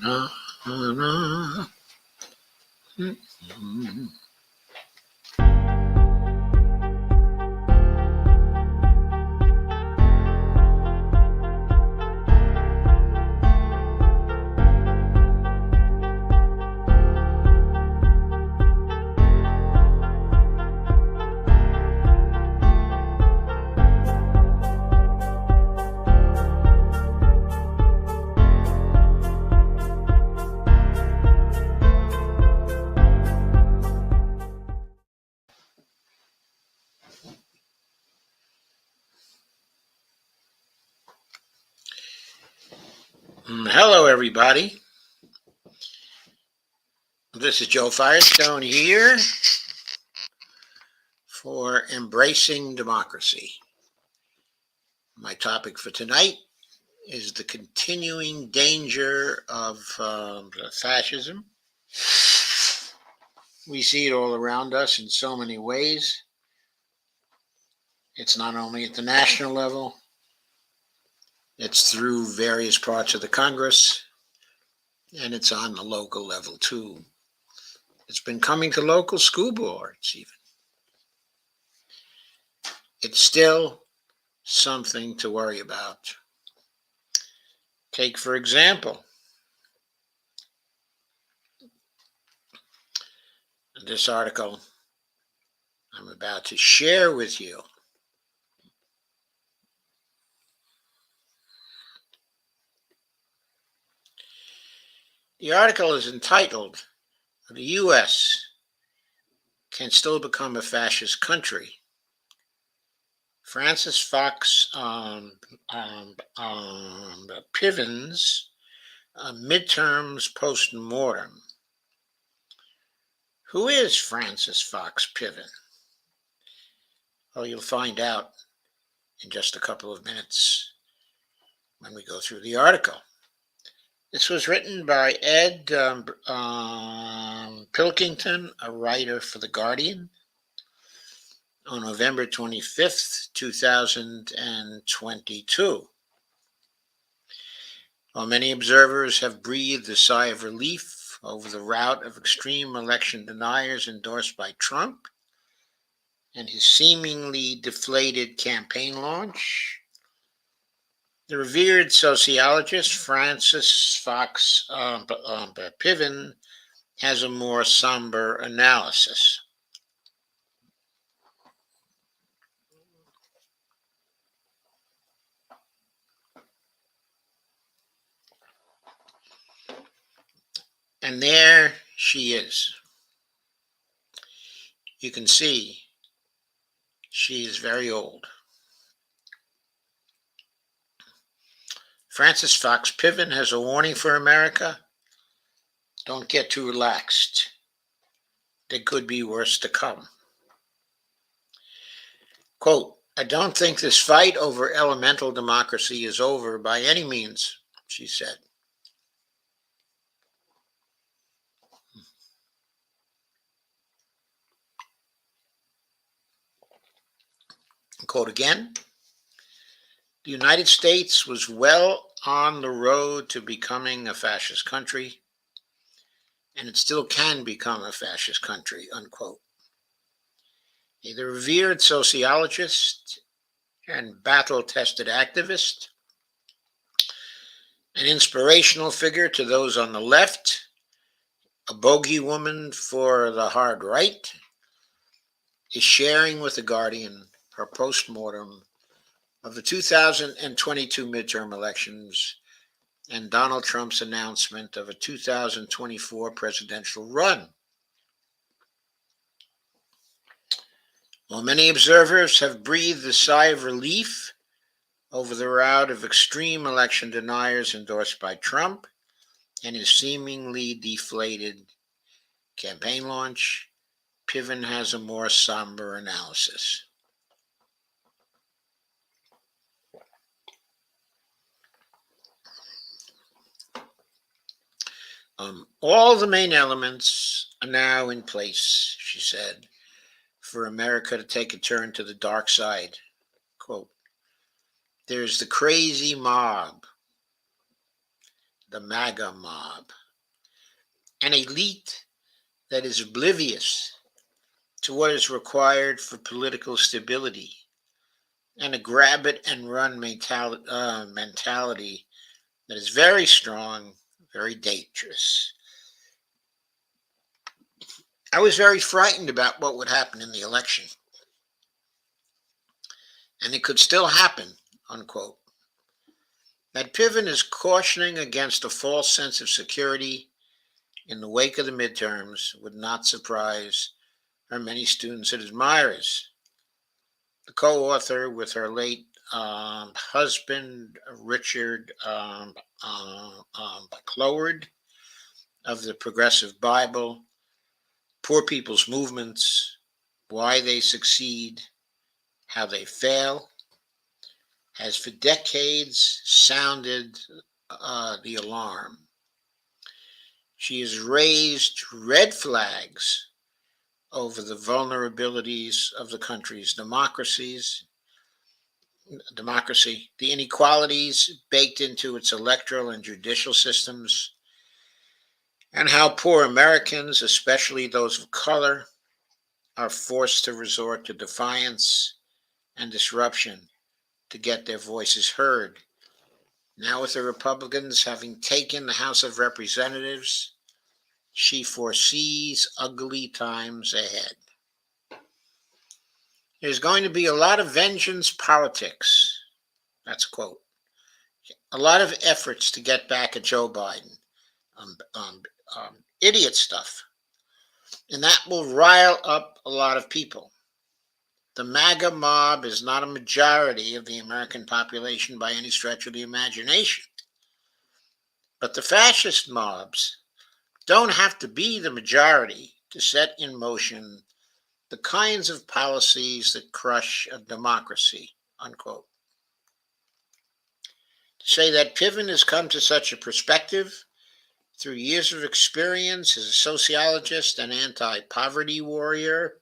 na, na, na. Mm-hmm. Hello, everybody. This is Joe Firestone here for Embracing Democracy. My topic for tonight is the continuing danger of fascism. We see it all around us in so many ways. It's not only at the national level, it's through various parts of the Congress, and it's on the local level too. It's been coming to local school boards even. It's still something to worry about. Take, for example, this article I'm about to share with you. The article is entitled, "The U.S. Can Still Become a Fascist Country." Francis Fox Piven's Midterms Postmortem. Who is Francis Fox Piven? Well, you'll find out in just a couple of minutes when we go through the article. This was written by Ed Pilkington, a writer for The Guardian, on November 25th, 2022. While many observers have breathed a sigh of relief over the rout of extreme election deniers endorsed by Trump and his seemingly deflated campaign launch, the revered sociologist Francis Fox Piven has a more somber analysis. And there she is. You can see she is very old. Francis Fox Piven has a warning for America. Don't get too relaxed. There could be worse to come. Quote, "I don't think this fight over elemental democracy is over by any means," she said. Quote again, "The United States was well on the road to becoming a fascist country, and it still can become a fascist country," unquote. The revered sociologist and battle-tested activist, an inspirational figure to those on the left, a bogey woman for the hard right, is sharing with The Guardian her postmortem of the 2022 midterm elections and Donald Trump's announcement of a 2024 presidential run. While many observers have breathed a sigh of relief over the rout of extreme election deniers endorsed by Trump and his seemingly deflated campaign launch, Piven has a more somber analysis. All the main elements are now in place, she said, for America to take a turn to the dark side. Quote, "There's the crazy mob, the MAGA mob, an elite that is oblivious to what is required for political stability, and a grab it and run mentality that is very strong, very dangerous. I was very frightened about what would happen in the election, and it could still happen, unquote. That Piven is cautioning against a false sense of security in the wake of the midterms would not surprise her many students and admirers. The co-author with her late husband, Richard Cloward, of the Progressive Bible, Poor People's Movements, Why They Succeed, How They Fail, has for decades sounded the alarm. She has raised red flags over the vulnerabilities of the country's democracy, the inequalities baked into its electoral and judicial systems, and how poor Americans, especially those of color, are forced to resort to defiance and disruption to get their voices heard. Now, with the Republicans having taken the House of Representatives, she foresees ugly times ahead. There's going to be a lot of vengeance politics. That's a quote. A lot of efforts to get back at Joe Biden. Um, um, Idiot stuff. And that will rile up a lot of people. The MAGA mob is not a majority of the American population by any stretch of the imagination. But the fascist mobs don't have to be the majority to set in motion the kinds of policies that crush a democracy, unquote. To say that Piven has come to such a perspective through years of experience as a sociologist and anti-poverty warrior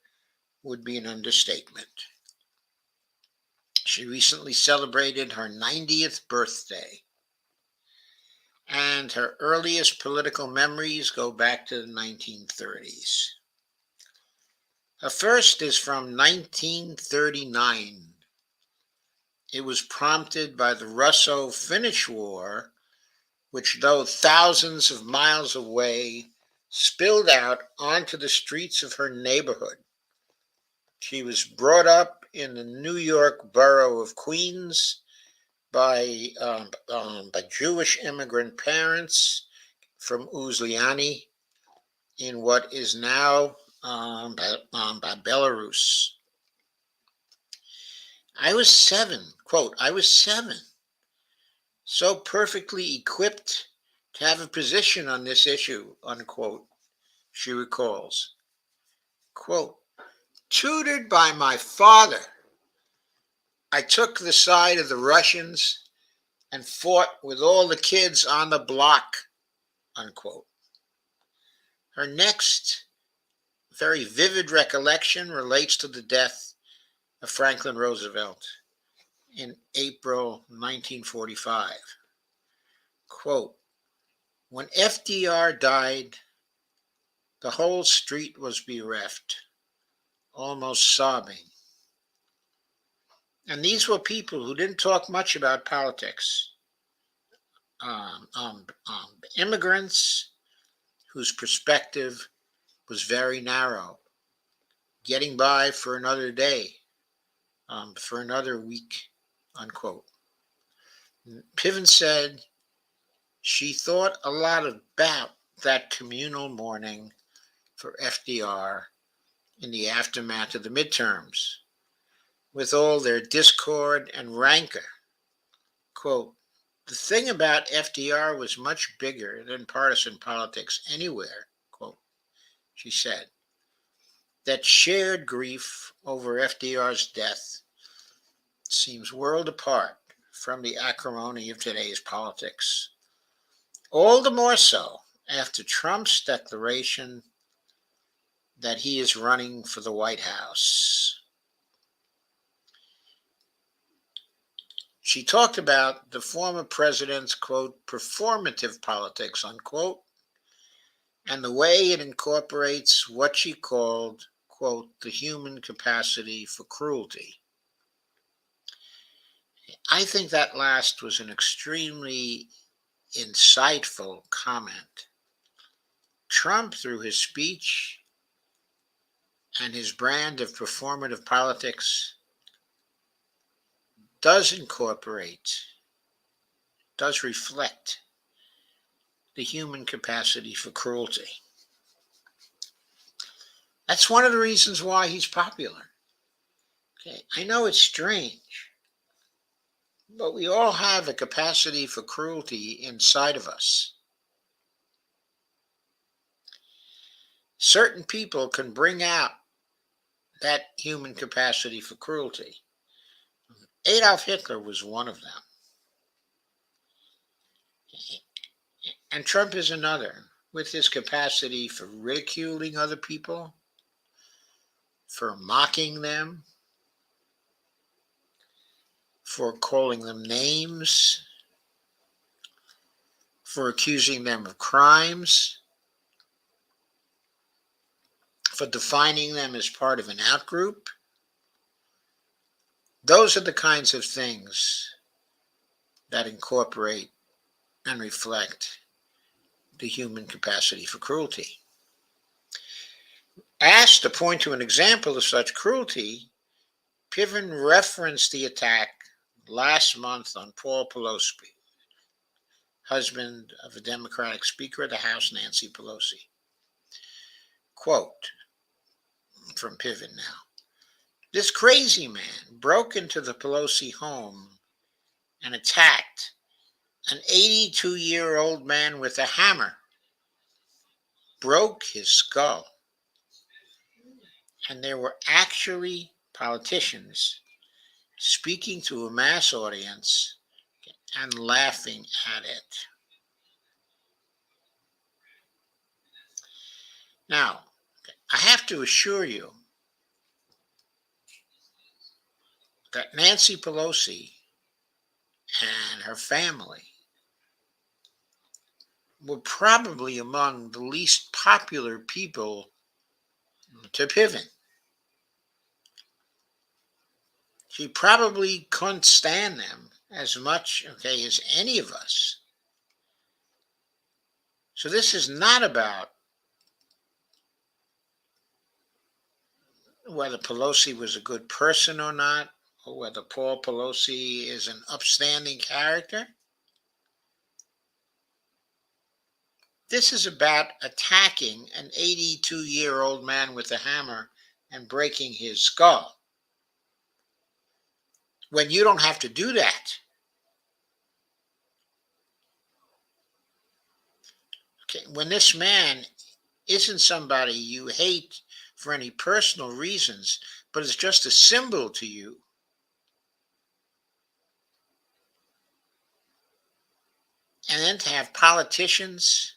would be an understatement. She recently celebrated her 90th birthday, and her earliest political memories go back to the 1930s. Her first is from 1939. It was prompted by the Russo-Finnish War, which, though thousands of miles away, spilled out onto the streets of her neighborhood. She was brought up in the New York borough of Queens by Jewish immigrant parents from Uzliani in what is now Belarus. I was 7, quote, I was 7, so perfectly equipped to have a position on this issue, unquote, she recalls. Quote, tutored by my father, I took the side of the Russians and fought with all the kids on the block, unquote. Her next very vivid recollection relates to the death of Franklin Roosevelt in April 1945. Quote, when FDR died, the whole street was bereft, almost sobbing. And these were people who didn't talk much about politics. Immigrants whose perspective was very narrow, getting by for another day, for another week, unquote. Piven said she thought a lot about that communal mourning for FDR in the aftermath of the midterms, with all their discord and rancor. Quote, the thing about FDR was much bigger than partisan politics anywhere, quote, she said. That shared grief over FDR's death seems world apart from the acrimony of today's politics. All the more so after Trump's declaration that he is running for the White House. She talked about the former president's, quote, performative politics, unquote, and the way it incorporates what she called, quote, the human capacity for cruelty. I think that last was an extremely insightful comment. Trump, through his speech and his brand of performative politics, does incorporate, does reflect the human capacity for cruelty. That's one of the reasons why he's popular. Okay, I know it's strange, but we all have a capacity for cruelty inside of us. Certain people can bring out that human capacity for cruelty. Adolf Hitler was one of them. And Trump is another, with his capacity for ridiculing other people, for mocking them, for calling them names, for accusing them of crimes, for defining them as part of an outgroup. Those are the kinds of things that incorporate and reflect the human capacity for cruelty. Asked to point to an example of such cruelty, Piven referenced the attack last month on Paul Pelosi, husband of a Democratic Speaker of the House, Nancy Pelosi. Quote from Piven now. This crazy man broke into the Pelosi home and attacked an 82-year-old man with a hammer, broke his skull, and there were actually politicians speaking to a mass audience and laughing at it. Now, I have to assure you that Nancy Pelosi and her family were probably among the least popular people to Piven. She probably couldn't stand them as much, okay, as any of us. So this is not about whether Pelosi was a good person or not, or whether Paul Pelosi is an upstanding character. This is about attacking an 82-year-old man with a hammer and breaking his skull. When you don't have to do that. Okay, when this man isn't somebody you hate for any personal reasons, but is just a symbol to you, and then to have politicians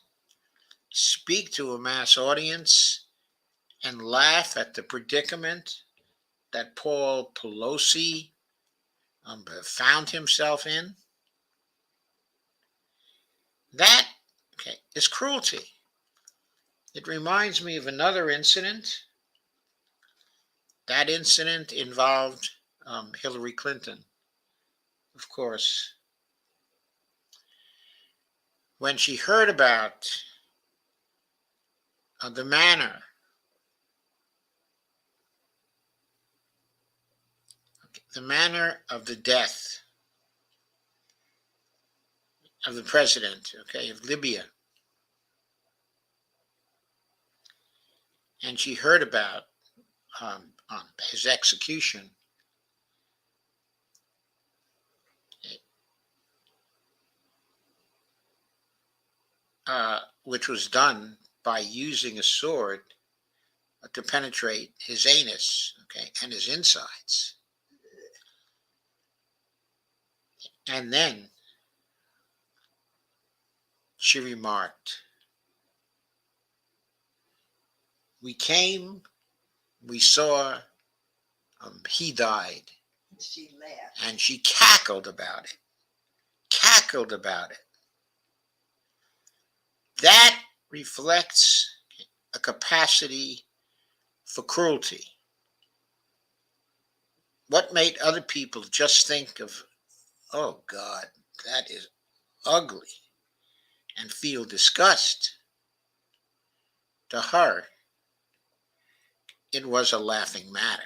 speak to a mass audience and laugh at the predicament that Paul Pelosi found himself in, that, okay, is cruelty. It reminds me of another incident. That incident involved Hillary Clinton, of course. When she heard about the manner of the death of the president, okay, of Libya, and she heard about his execution, which was done by using a sword to penetrate his anus, okay, and his insides. And then she remarked, we came, we saw, he died. And she cackled about it. Cackled about it. That reflects a capacity for cruelty. What made other people just think of, oh God, that is ugly, and feel disgust? To her, it was a laughing matter.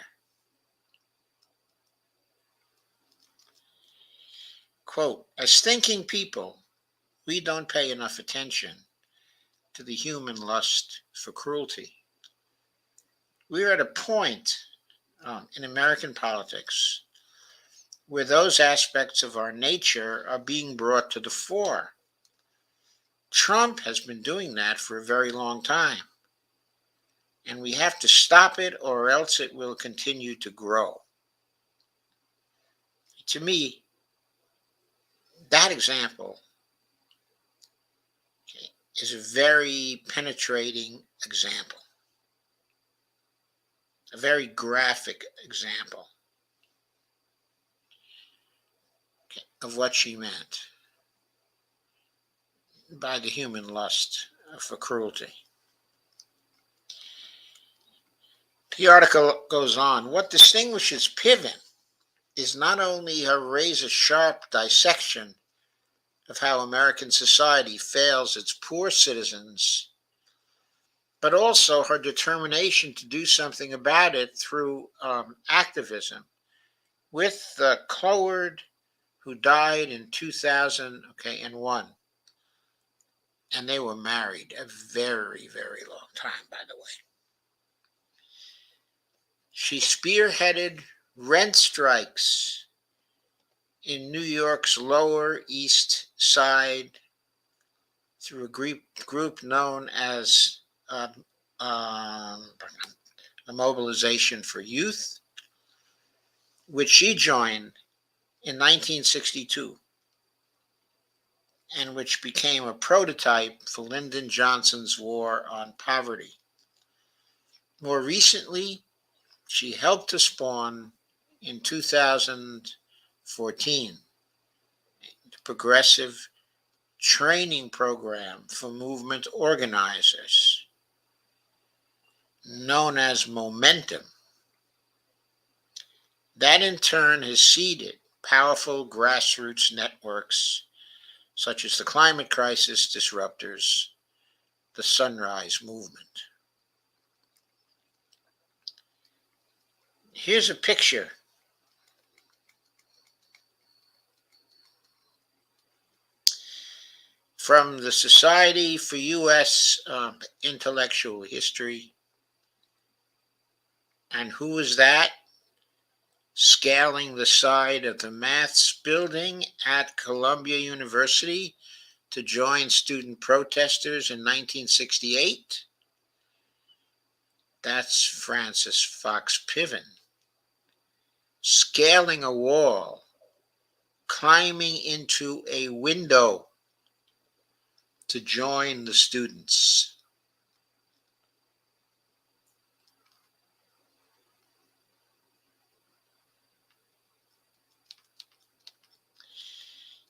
Quote, as thinking people, we don't pay enough attention to the human lust for cruelty. We're at a point in American politics where those aspects of our nature are being brought to the fore. Trump has been doing that for a very long time, and we have to stop it or else it will continue to grow. To me, that example, okay, is a very penetrating example, a very graphic example, okay, of what she meant by the human lust for cruelty. The article goes on. What distinguishes Piven is not only her razor sharp dissection of how American society fails its poor citizens, but also her determination to do something about it through activism. With Cloward, who died in 2001, and they were married a very, very long time, by the way. She spearheaded rent strikes in New York's Lower East Side through a group known as a Mobilization for Youth, which she joined in 1962, and which became a prototype for Lyndon Johnson's war on poverty. More recently, she helped to spawn, in 2014, the Progressive Training Program for Movement Organizers, known as Momentum. That in turn has seeded powerful grassroots networks such as the Climate Crisis Disruptors, the Sunrise Movement. Here's a picture from the Society for U.S. Intellectual History. And who is that? Scaling the side of the Maths building at Columbia University to join student protesters in 1968? That's Frances Fox Piven. Scaling a wall, climbing into a window to join the students.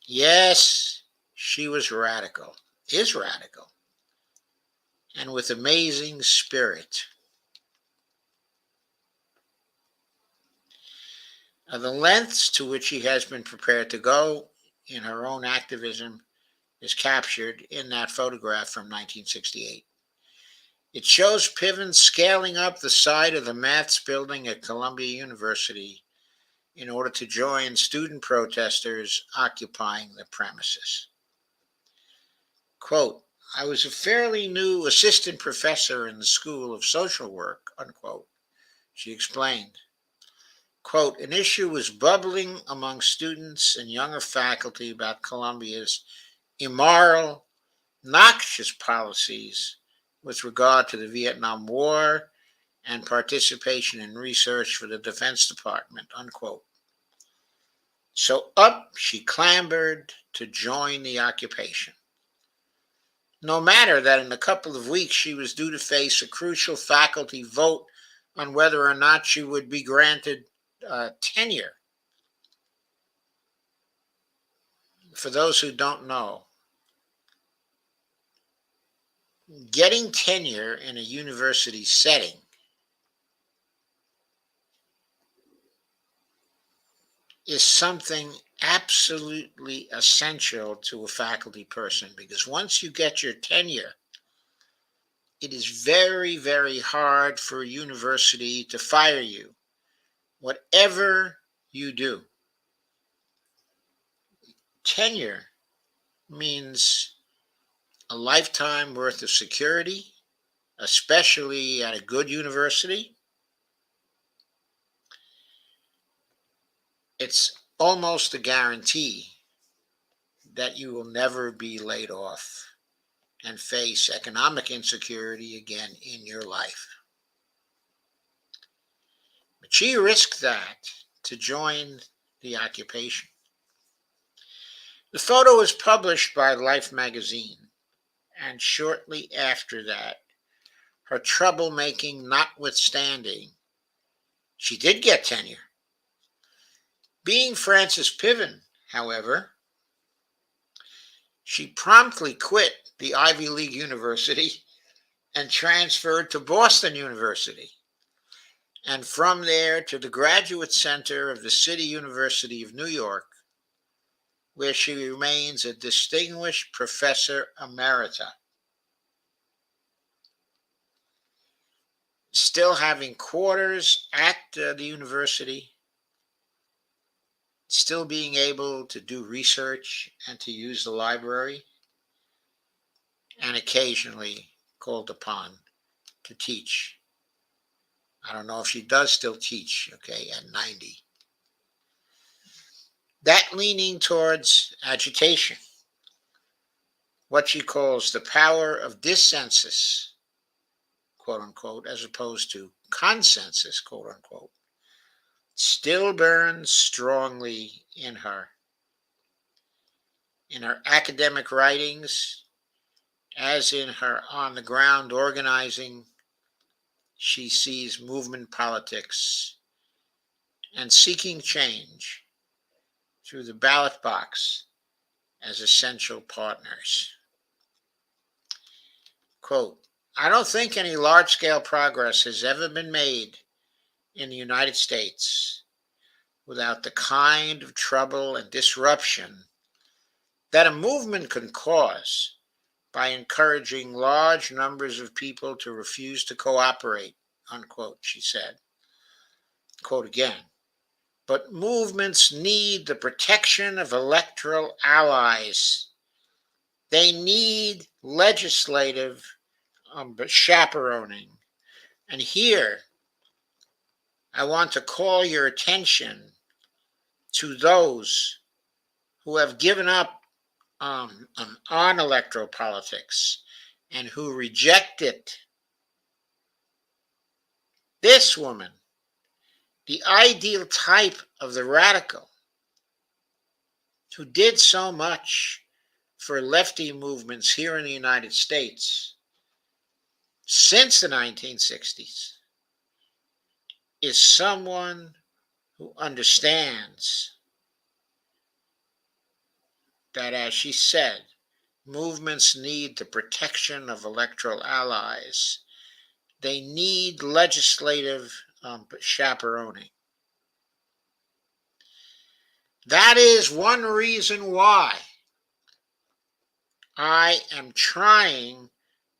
Yes, she was radical, is radical, and with amazing spirit. The lengths to which she has been prepared to go in her own activism is captured in that photograph from 1968. It shows Piven scaling up the side of the Maths building at Columbia University in order to join student protesters occupying the premises. Quote, I was a fairly new assistant professor in the School of Social Work, unquote, she explained. Quote, an issue was bubbling among students and younger faculty about Columbia's immoral, noxious policies with regard to the Vietnam War and participation in research for the Defense Department, unquote. So up she clambered to join the occupation. No matter that in a couple of weeks she was due to face a crucial faculty vote on whether or not she would be granted tenure. for those who don't know, getting tenure in a university setting is something absolutely essential to a faculty person, because once you get your tenure, it is very, very hard for a university to fire you, whatever you do. Tenure means a lifetime worth of security, especially at a good university. It's almost a guarantee that you will never be laid off and face economic insecurity again in your life. But she risked that to join the occupation. The photo was published by Life magazine, and shortly after that, her troublemaking notwithstanding, she did get tenure. Being Frances Piven, however, she promptly quit the Ivy League university and transferred to Boston University, and from there to the Graduate Center of the City University of New York, where she remains a distinguished professor emerita, still having quarters at the university, still being able to do research and to use the library, and occasionally called upon to teach. I don't know if she does still teach, okay, at 90. That leaning towards agitation, what she calls the power of dissensus, quote unquote, as opposed to consensus, quote unquote, still burns strongly in her. In her academic writings, as in her on the ground organizing, she sees movement politics and seeking change through the ballot box as essential partners. Quote, I don't think any large scale progress has ever been made in the United States without the kind of trouble and disruption that a movement can cause by encouraging large numbers of people to refuse to cooperate, unquote, she said. Quote again, but movements need the protection of electoral allies. They need legislative chaperoning. And here, I want to call your attention to those who have given up on electoral politics and who reject it. This woman, the ideal type of the radical, who did so much for lefty movements here in the United States since the 1960s, is someone who understands that, as she said, movements need the protection of electoral allies. They need legislative chaperoning. That is one reason why I am trying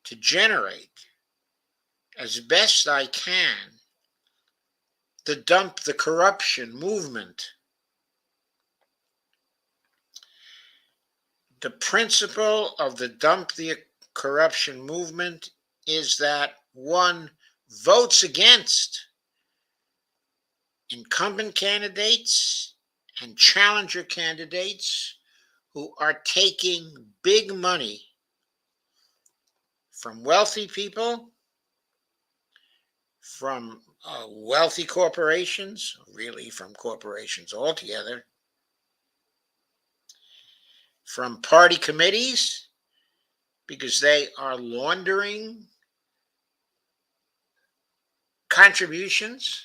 to generate, as best I can, the Dump the Corruption movement. The principle of the Dump the Corruption movement is that one votes against incumbent candidates and challenger candidates who are taking big money from wealthy people, from wealthy corporations, really from corporations altogether, from party committees, because they are laundering contributions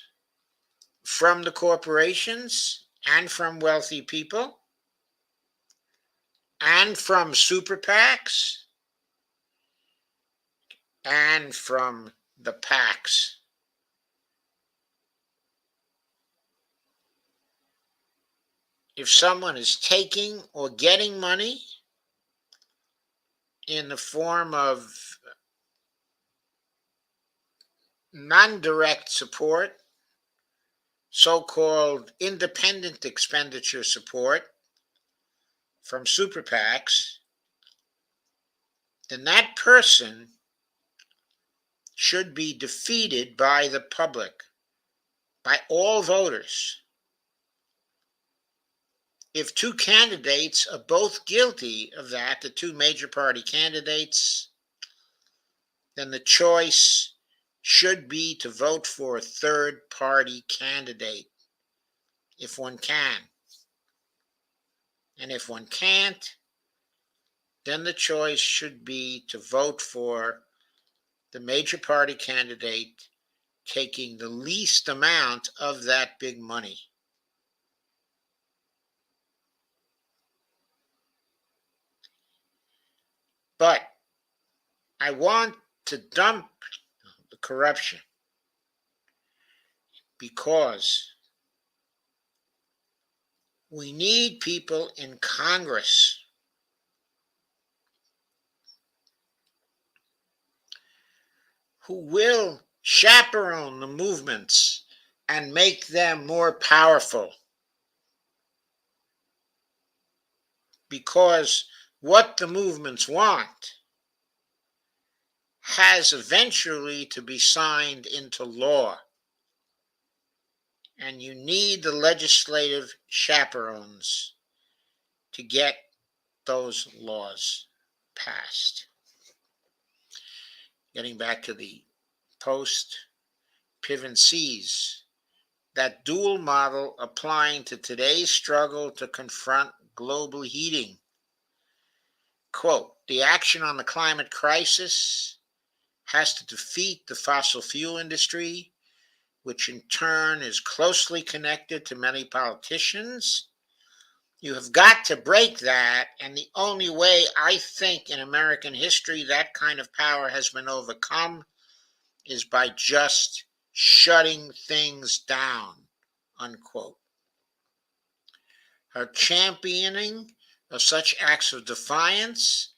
from the corporations and from wealthy people. and from super PACs and from the PACs. If someone is taking or getting money in the form of non-direct support, so-called independent expenditure support from super PACs, then that person should be defeated by the public, by all voters. If two candidates are both guilty of that, the two major party candidates, then the choice should be to vote for a third party candidate, if one can. And if one can't, then the choice should be to vote for the major party candidate taking the least amount of that big money. But I want to dump the corruption because we need people in Congress who will chaperone the movements and make them more powerful. Because what the movements want has eventually to be signed into law. And you need the legislative chaperones to get those laws passed. Getting back to the post, Piven sees that dual model applying to today's struggle to confront global heating. Quote, the action on the climate crisis has to defeat the fossil fuel industry, which in turn is closely connected to many politicians. You have got to break that, and the only way I think in American history that kind of power has been overcome is by just shutting things down, unquote. Her championing of such acts of defiance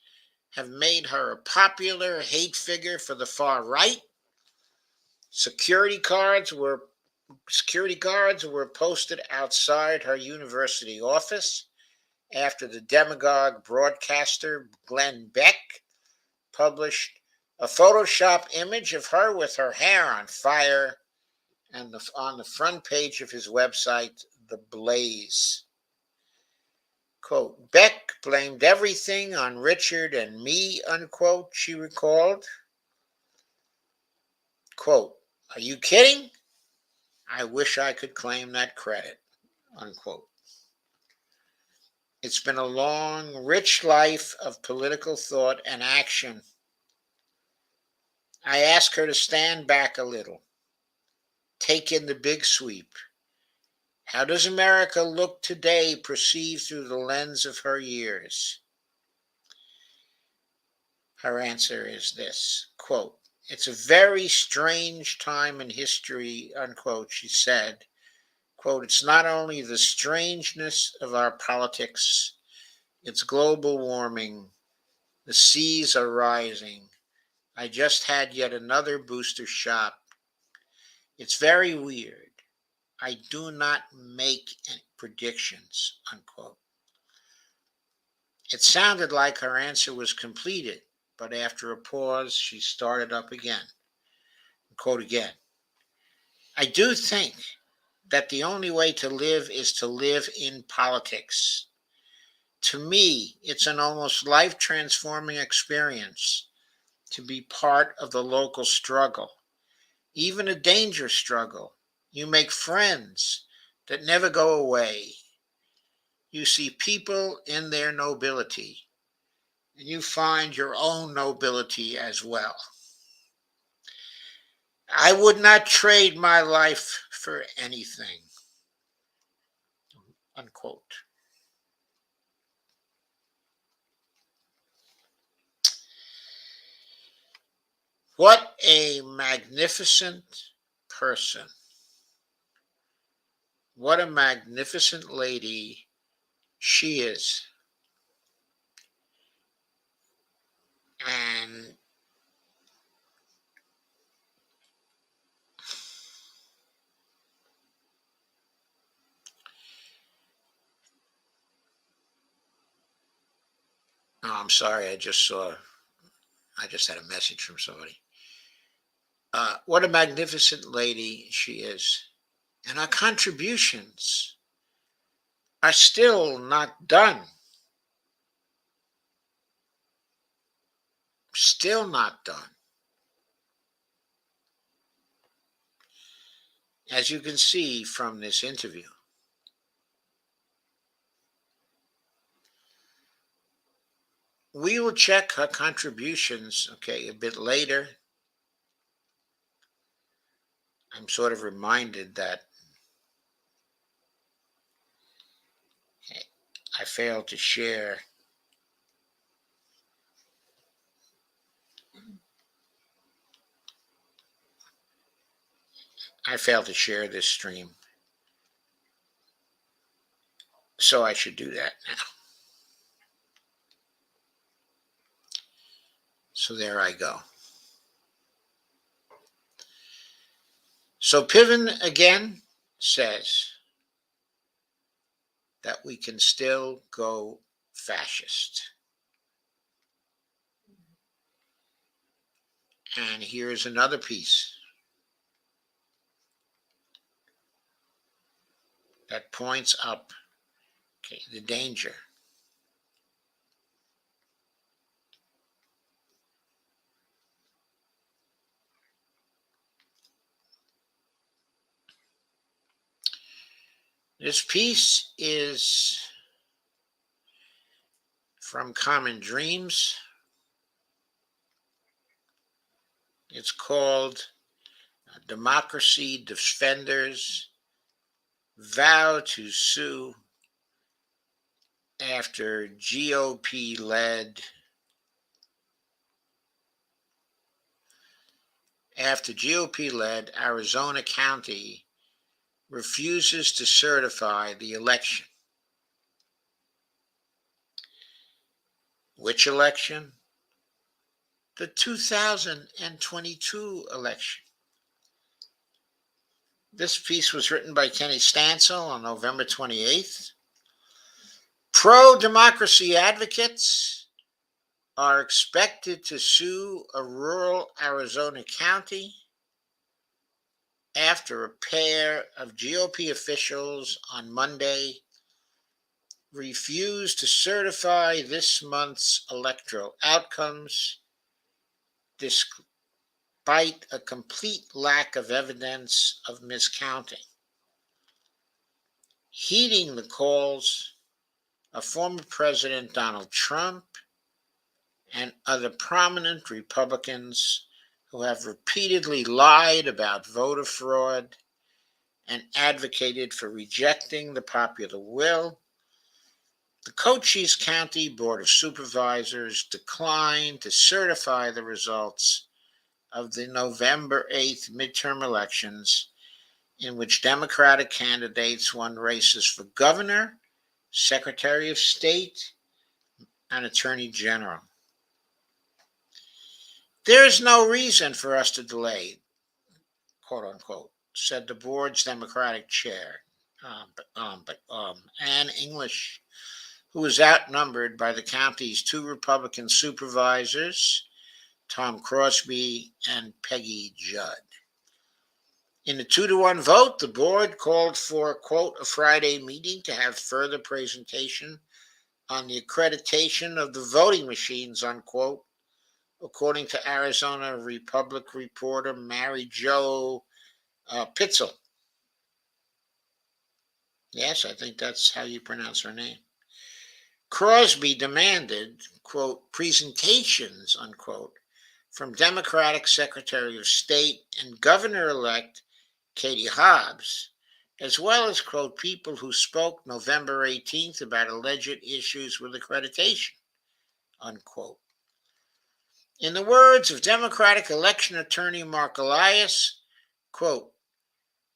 have made her a popular hate figure for the far right. Security guards were posted outside her university office after the demagogue broadcaster Glenn Beck published a Photoshop image of her with her hair on fire and on the front page of his website, The Blaze. Quote, Beck blamed everything on Richard and me, unquote, she recalled. Quote, are you kidding? I wish I could claim that credit, unquote. It's been a long, rich life of political thought and action. I ask her to stand back a little, take in the big sweep. How does America look today perceived through the lens of her years? Her answer is this, quote, it's a very strange time in history, unquote, she said. Quote, it's not only the strangeness of our politics, it's global warming. The seas are rising. I just had yet another booster shot. It's very weird. I do not make any predictions, unquote. It sounded like her answer was completed, but after a pause, she started up again. Quote again, I do think that the only way to live is to live in politics. To me, it's an almost life-transforming experience to be part of the local struggle, even a dangerous struggle. You make friends that never go away. You see people in their nobility, and you find your own nobility as well. I would not trade my life for anything, unquote. What a magnificent person. What a magnificent lady she is. And oh, I'm sorry, I just had a message from somebody. What a magnificent lady she is. And our contributions are still not done. Still not done. As you can see from this interview. We will check her contributions, okay, a bit later. I'm sort of reminded that I failed to share. I failed to share this stream. So I should do that now. So there I go. So Piven again says that we can still go fascist. And here's another piece that points up, okay, the danger. This piece is from Common Dreams. It's called Democracy Defenders Vow to Sue after GOP-led Arizona County refuses to certify the election. Which election? The 2022 election. This piece was written by Kenny Stansel on November 28th. Pro-democracy advocates are expected to sue a rural Arizona county after a pair of GOP officials on Monday refused to certify this month's electoral outcomes despite a complete lack of evidence of miscounting. Heeding the calls of former President Donald Trump and other prominent Republicans who have repeatedly lied about voter fraud and advocated for rejecting the popular will, the Cochise County Board of Supervisors declined to certify the results of the November 8th midterm elections, in which Democratic candidates won races for governor, secretary of state, and attorney general. There is no reason for us to delay, quote unquote, said the board's Democratic chair, Ann English, who was outnumbered by the county's two Republican supervisors, Tom Crosby and Peggy Judd. In a 2-1 vote, the board called for, quote, a Friday meeting to have further presentation on the accreditation of the voting machines, unquote, according to Arizona Republic reporter Mary Jo Pitzel. Yes, I think that's how you pronounce her name. Crosby demanded, quote, presentations, unquote, from Democratic Secretary of State and Governor-elect Katie Hobbs, as well as, quote, people who spoke November 18th about alleged issues with accreditation, unquote. In the words of Democratic election attorney Mark Elias, quote,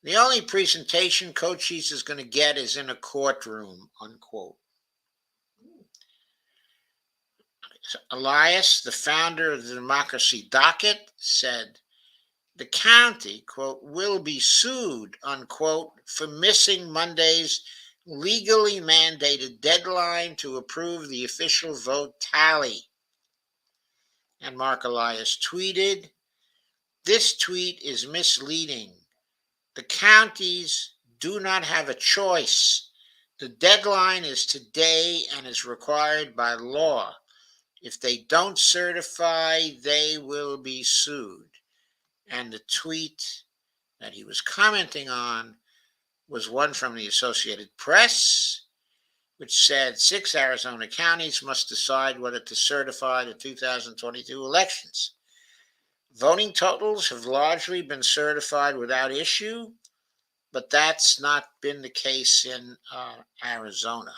the only presentation Cochise is going to get is in a courtroom, unquote. Elias, the founder of the Democracy Docket, said the county, quote, will be sued, unquote, for missing Monday's legally mandated deadline to approve the official vote tally. And Mark Elias tweeted, this tweet is misleading. The counties do not have a choice. The deadline is today and is required by law. If they don't certify, they will be sued. And the tweet that he was commenting on was one from the Associated Press, which said 6 Arizona counties must decide whether to certify the 2022 elections. Voting totals have largely been certified without issue, but that's not been the case in Arizona.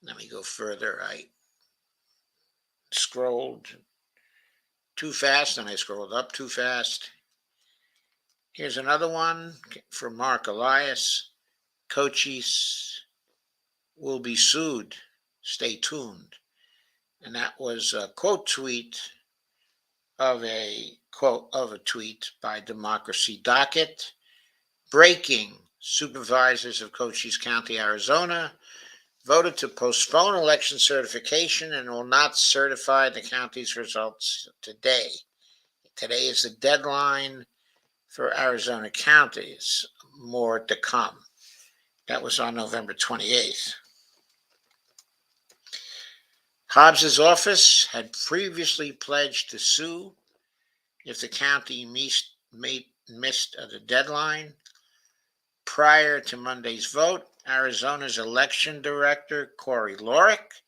Let me go further. I scrolled too fast and I scrolled up too fast. Here's another one from Mark Elias. Cochise will be sued. Stay tuned. And that was a quote tweet of a tweet by Democracy Docket. Breaking: supervisors of Cochise County, Arizona, voted to postpone election certification and will not certify the county's results today. Today is the deadline for Arizona counties. More to come. That was on November 28th. Hobbs's office had previously pledged to sue if the county missed the deadline. Prior to Monday's vote, Arizona's election director, Corey Lorick,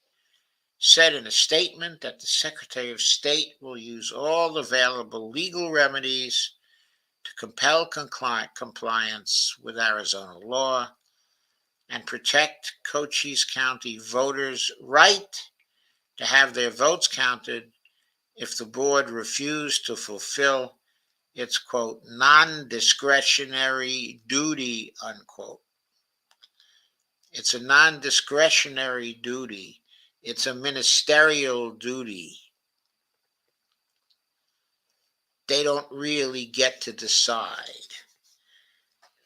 said in a statement that the Secretary of State will use all available legal remedies to compel compliance with Arizona law and protect Cochise County voters' right to have their votes counted if the board refused to fulfill its, quote, non-discretionary duty, unquote. It's a non-discretionary duty. It's a ministerial duty. They don't really get to decide.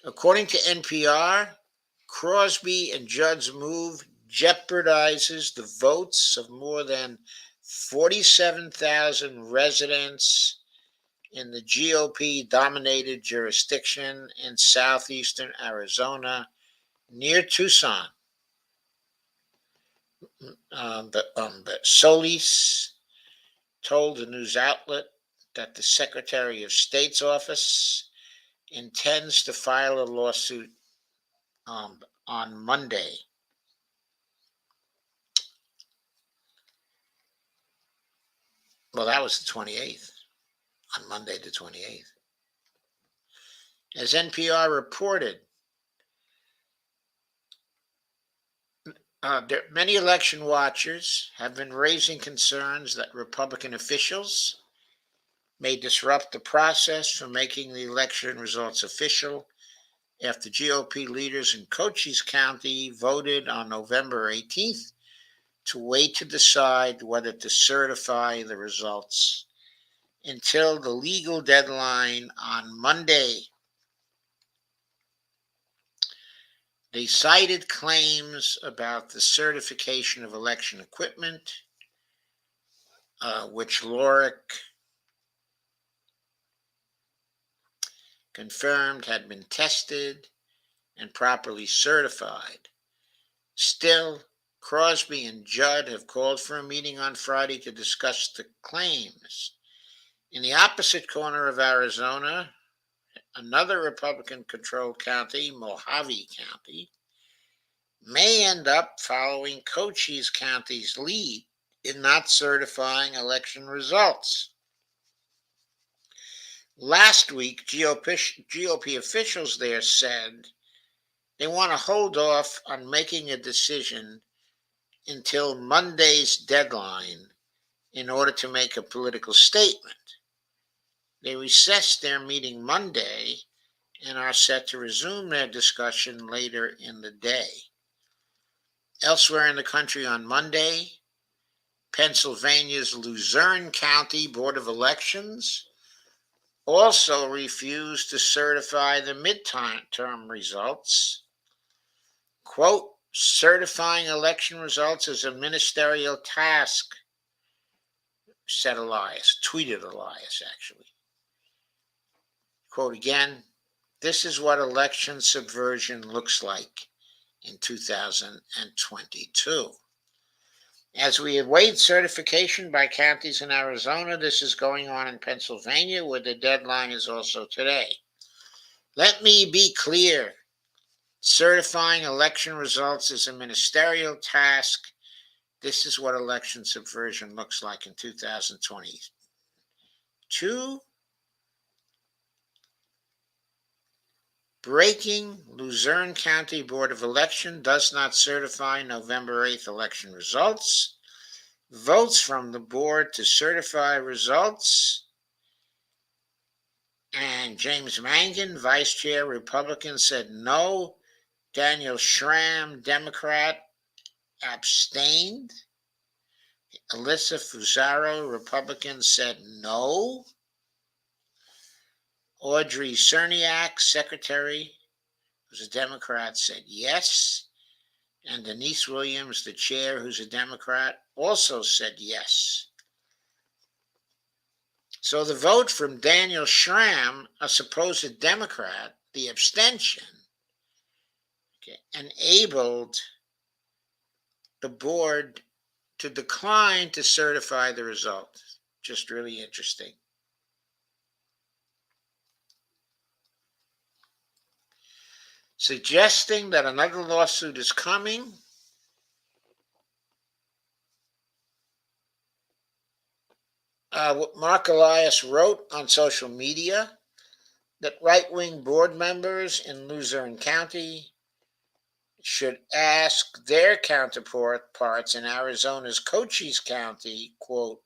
According to NPR, Crosby and Judd's move jeopardizes the votes of more than 47,000 residents in the GOP-dominated jurisdiction in southeastern Arizona near Tucson. The Solis told the news outlet that the Secretary of State's office intends to file a lawsuit on Monday. Well, that was the 28th, on Monday the 28th. As NPR reported, many election watchers have been raising concerns that Republican officials may disrupt the process for making the election results official after GOP leaders in Cochise County voted on November 18th to wait to decide whether to certify the results until the legal deadline on Monday. They cited claims about the certification of election equipment, which Lorick confirmed had been tested and properly certified. Still, Crosby and Judd have called for a meeting on Friday to discuss the claims. In the opposite corner of Arizona, another Republican-controlled county, Mojave County, may end up following Cochise County's lead in not certifying election results. Last week, GOP officials there said they want to hold off on making a decision until Monday's deadline in order to make a political statement. They recessed their meeting Monday and are set to resume their discussion later in the day. Elsewhere in the country on Monday, Pennsylvania's Luzerne County Board of Elections also refused to certify the midterm results. Quote, certifying election results is a ministerial task, said Elias, tweeted Elias actually. Quote again, this is what election subversion looks like in 2022. As we await certification by counties in Arizona, this is going on in Pennsylvania, where the deadline is also today. Let me be clear. Certifying election results is a ministerial task. This is what election subversion looks like in 2022. Breaking: Luzerne County Board of Election does not certify November 8th election results. Votes from the board to certify results. And James Mangan, Vice Chair, Republican, said no. Daniel Schramm, Democrat, abstained. Alyssa Fusaro, Republican, said no. Audrey Cerniak, Secretary, who's a Democrat, said yes. And Denise Williams, the chair, who's a Democrat, also said yes. So the vote from Daniel Schramm, a supposed Democrat, the abstention, enabled the board to decline to certify the result. Just really interesting. Suggesting that another lawsuit is coming. Mark Elias wrote on social media that right-wing board members in Luzerne County should ask their counterparts in Arizona's Cochise County, quote,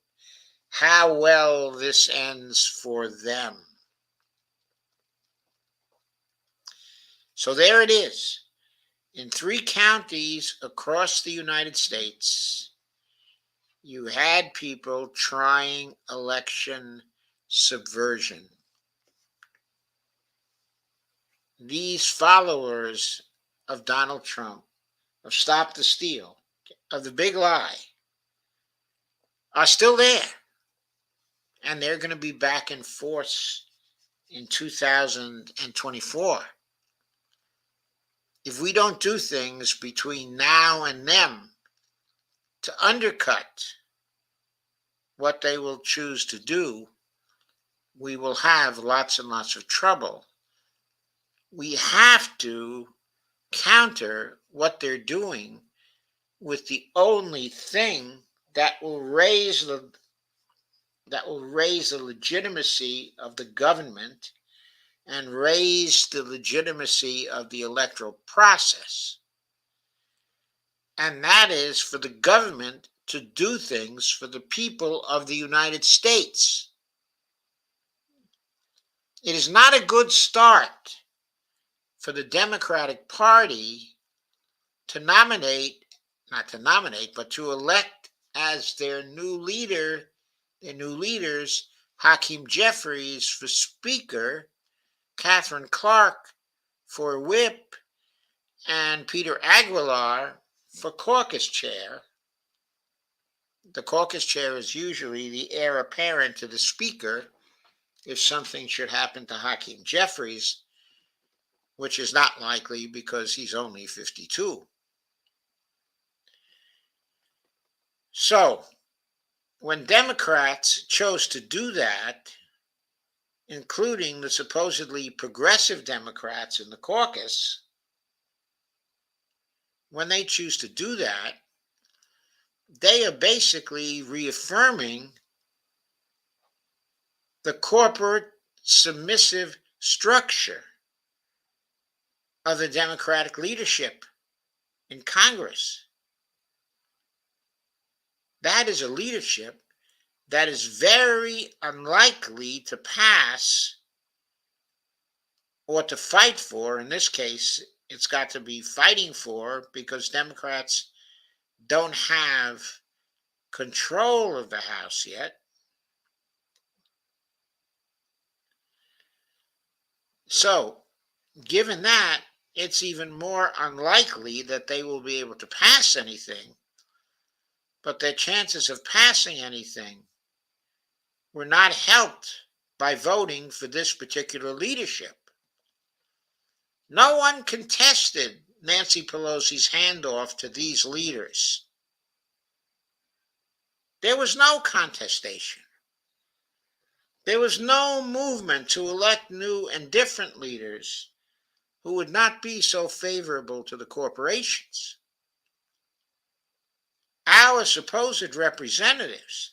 how well this ends for them. So there it is. In 3 counties across the United States, you had people trying election subversion. These followers of Donald Trump, of Stop the Steal, of the big lie, are still there. And they're going to be back in force in 2024. If we don't do things between now and then to undercut what they will choose to do, we will have lots and lots of trouble. We have to counter what they're doing with the only thing that will raise the legitimacy of the government and raise the legitimacy of the electoral process. And that is for the government to do things for the people of the United States. It is not a good start for the Democratic Party to to elect as their new leaders, Hakeem Jeffries for Speaker, Catherine Clark for Whip, and Peter Aguilar for Caucus Chair. The Caucus Chair is usually the heir apparent to the Speaker if something should happen to Hakeem Jeffries, which is not likely because he's only 52. So, when Democrats chose to do that, including the supposedly progressive Democrats in the caucus, when they choose to do that, they are basically reaffirming the corporate submissive structure of the Democratic leadership in Congress. That is a leadership that is very unlikely to pass or to fight for. In this case, it's got to be fighting for because Democrats don't have control of the House yet. So, given that, it's even more unlikely that they will be able to pass anything. But their chances of passing anything were not helped by voting for this particular leadership. No one contested Nancy Pelosi's handoff to these leaders. There was no contestation. There was no movement to elect new and different leaders who would not be so favorable to the corporations. Our supposed representatives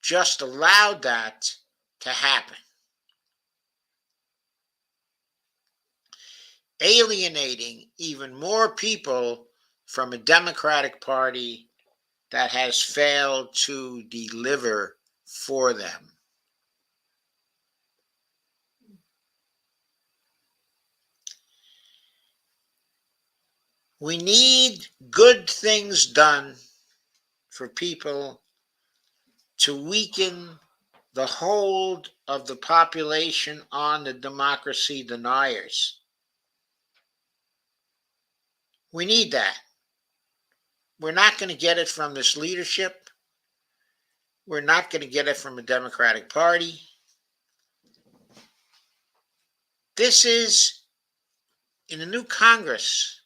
just allowed that to happen, alienating even more people from a Democratic Party that has failed to deliver for them. We need good things done for people to weaken the hold of the population on the democracy deniers. We need that. We're not going to get it from this leadership. We're not going to get it from the Democratic Party. This is, in the new Congress,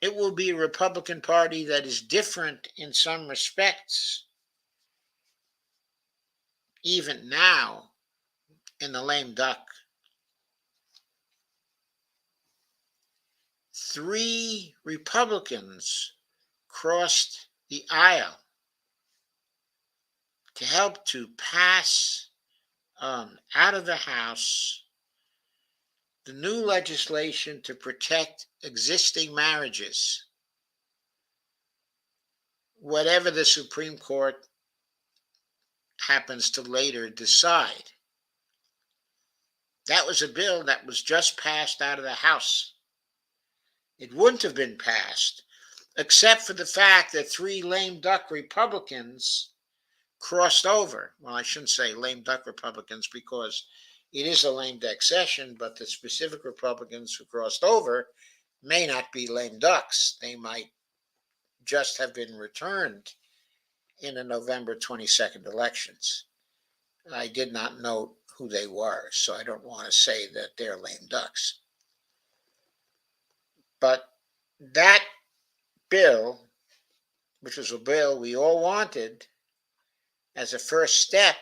it will be a Republican Party that is different in some respects, even now, in the lame duck. 3 Republicans crossed the aisle to help to pass out of the House the new legislation to protect existing marriages, whatever the Supreme Court happens to later decide. That was a bill that was just passed out of the House. It wouldn't have been passed except for the fact that 3 lame duck Republicans crossed over. Well, I shouldn't say lame duck Republicans because it is a lame duck session, but the specific Republicans who crossed over may not be lame ducks. They might just have been returned in the November 22nd elections. I did not note who they were, so I don't want to say that they're lame ducks. But that bill, which was a bill we all wanted as a first step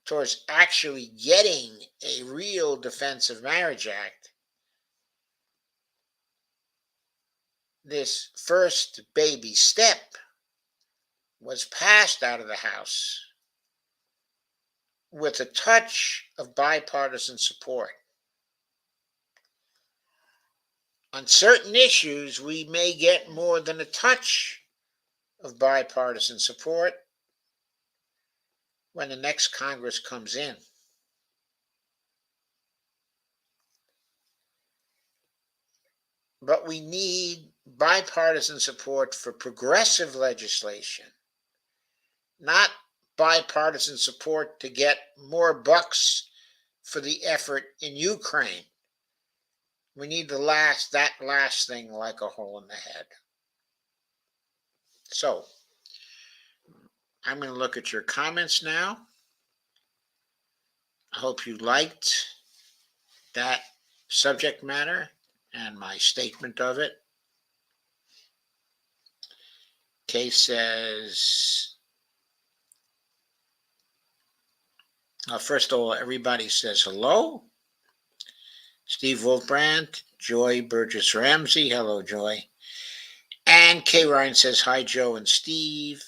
towards actually getting a real Defense of Marriage Act, this first baby step was passed out of the House with a touch of bipartisan support. On certain issues, we may get more than a touch of bipartisan support when the next Congress comes in. But we need bipartisan support for progressive legislation, not bipartisan support to get more bucks for the effort in Ukraine. We need that last thing like a hole in the head. So, I'm going to look at your comments now. I hope you liked that subject matter and my statement of it. Kay says, first of all, everybody says hello. Steve Wolfbrand, Joy Burgess Ramsey. Hello, Joy. And K. Ryan says, hi, Joe and Steve.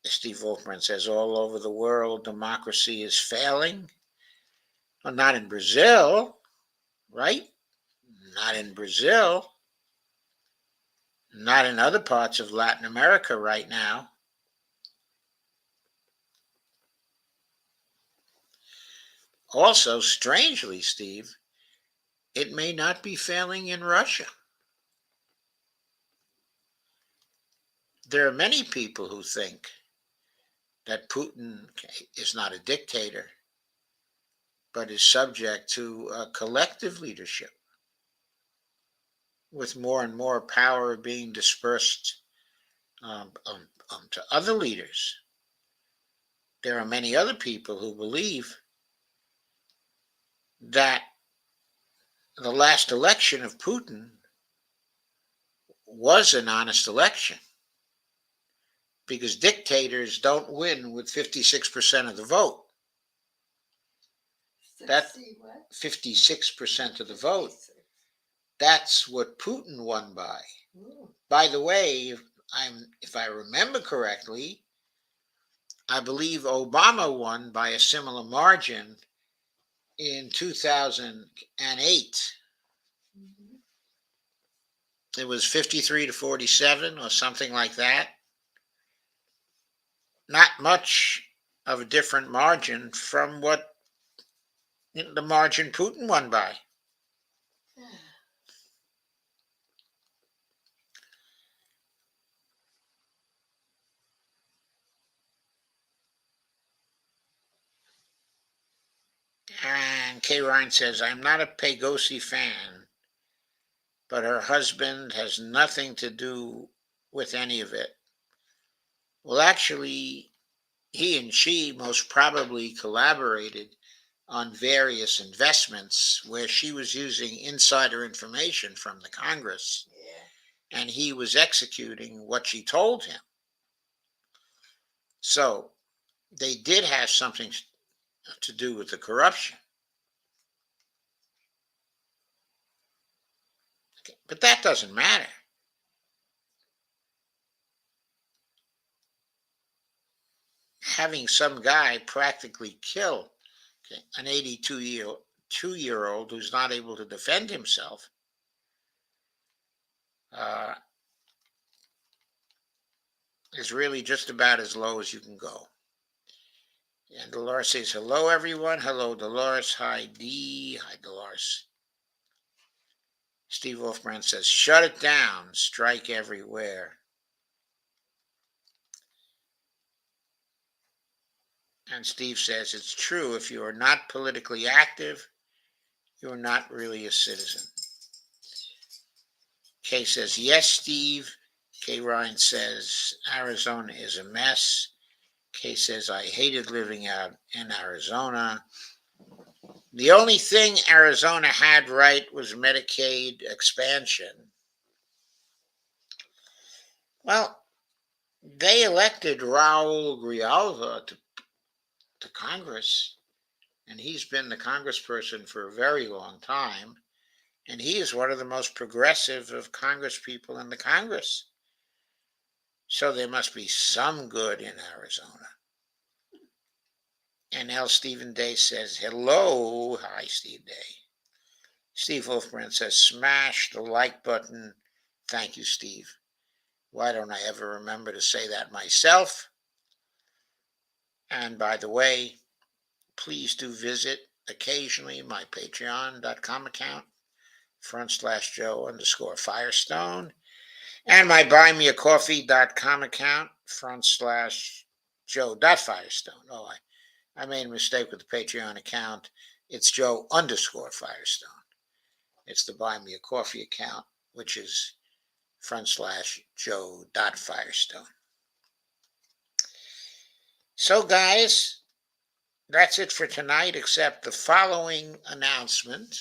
Steve Wolfman says, all over the world, democracy is failing. Well, not in Brazil, right? Not in Brazil. Not in other parts of Latin America right now. Also, strangely, Steve, it may not be failing in Russia. There are many people who think that Putin is not a dictator, but is subject to a collective leadership, with more and more power being dispersed to other leaders. There are many other people who believe that the last election of Putin was an honest election, because dictators don't win with 56% of the vote. That 56% of the vote. That's what Putin won by. By the way, if I remember correctly, I believe Obama won by a similar margin in 2008. It was 53 to 47 or something like that. Not much of a different margin from what the margin Putin won by. And Kay Ryan says, I'm not a Pegosi fan, but her husband has nothing to do with any of it. Well, actually, he and she most probably collaborated on various investments where she was using insider information from the Congress, and he was executing what she told him. So they did have something to do with the corruption. Okay, but that doesn't matter. Having some guy practically kill an 82-year-old who's not able to defend himself uh, is really just about as low as you can go. And Dolores says, hello, everyone. Hello, Dolores. Hi, Dee. Hi, Dolores. Steve Wolfman says, shut it down. Strike everywhere. And Steve says, it's true. If you are not politically active, you're not really a citizen. Kay says, yes, Steve. Kay Ryan says, Arizona is a mess. Kay says, I hated living out in Arizona. The only thing Arizona had right was Medicaid expansion. Well, they elected Raul Grijalva to Congress, and he's been the congressperson for a very long time, and he is one of the most progressive of congresspeople in the Congress. So there must be some good in Arizona. And L. Stephen Day says, hello. Hi, Steve Day. Steve Wolfman says, smash the like button. Thank you, Steve. Why don't I ever remember to say that myself? And by the way, please do visit occasionally my patreon.com account, /Joe_Firestone, and my buymeacoffee.com account, /Joe.Firestone. Oh, I made a mistake with the Patreon account. It's Joe_Firestone. It's the Buy Me a Coffee account, which is /Joe.Firestone. So, guys, that's it for tonight, except the following announcement,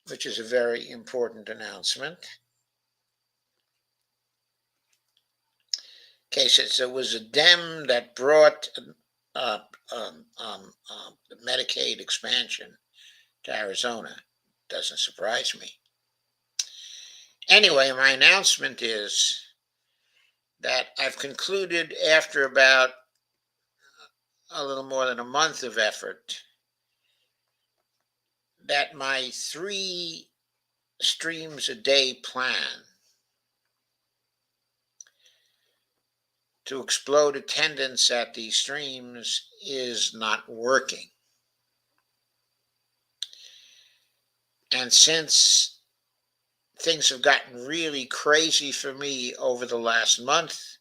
which is a very important announcement. Okay, so it was a Dem that brought Medicaid expansion to Arizona. Doesn't surprise me. Anyway, my announcement is that I've concluded after about a little more than a month of effort that my 3 streams a day plan to explode attendance at these streams is not working. And since things have gotten really crazy for me over the last month,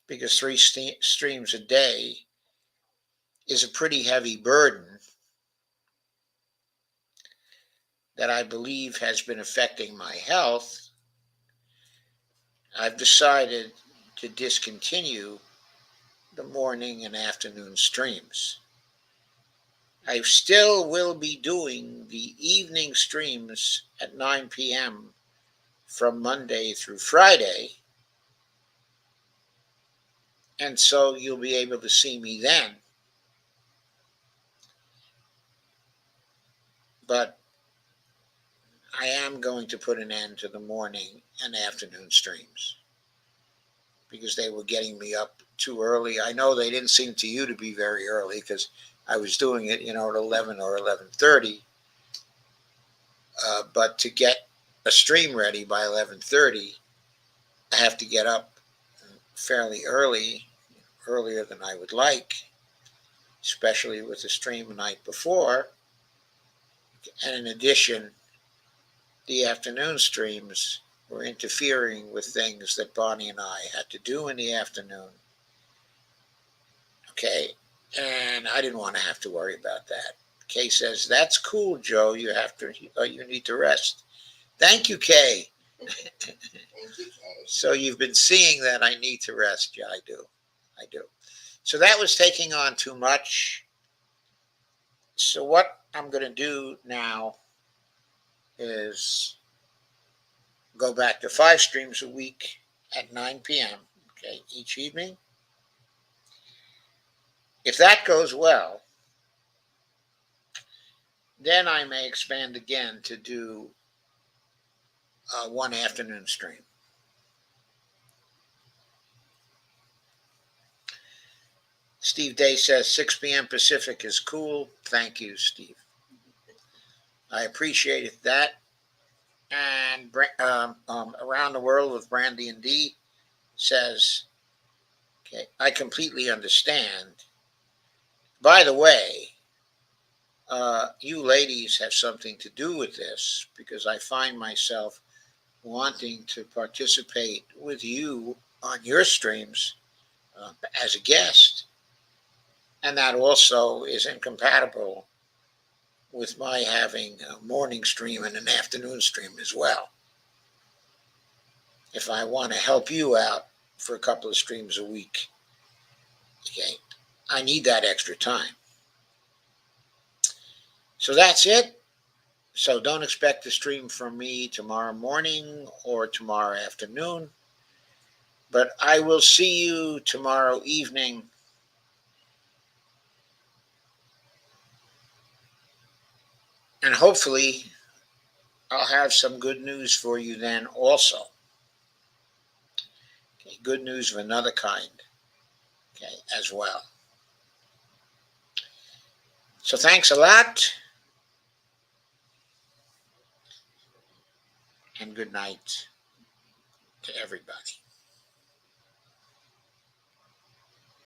because 3 streams a day is a pretty heavy burden that I believe has been affecting my health, I've decided to discontinue the morning and afternoon streams. I still will be doing the evening streams at 9 p.m. from Monday through Friday, and so you'll be able to see me then. But I am going to put an end to the morning and afternoon streams because they were getting me up too early. I know they didn't seem to you to be very early because I was doing it, at 11 or 11:30. But to get a stream ready by 11:30, I have to get up fairly early, earlier than I would like, especially with the stream the night before. And in addition, the afternoon streams were interfering with things that Bonnie and I had to do in the afternoon. Okay, and I didn't want to have to worry about that. Kay says, "That's cool, Joe. You need to rest." Thank you, Kay. Thank you, Kay. So you've been seeing that I need to rest. Yeah, I do. So that was taking on too much. So what I'm going to do now is go back to 5 streams a week at 9 p.m. Okay, each evening. If that goes well, then I may expand again to do one afternoon stream. Steve Day says 6 p.m. Pacific is cool. Thank you, Steve. I appreciate that. And Around the World with Brandy and D says, okay, I completely understand. By the way, you ladies have something to do with this because I find myself wanting to participate with you on your streams as a guest. And that also is incompatible with my having a morning stream and an afternoon stream as well. If I want to help you out for a couple of streams a week, okay, I need that extra time. So that's it. So don't expect a stream from me tomorrow morning or tomorrow afternoon. But I will see you tomorrow evening. And hopefully, I'll have some good news for you then also. Okay, good news of another kind, okay, as well. So thanks a lot. And good night to everybody.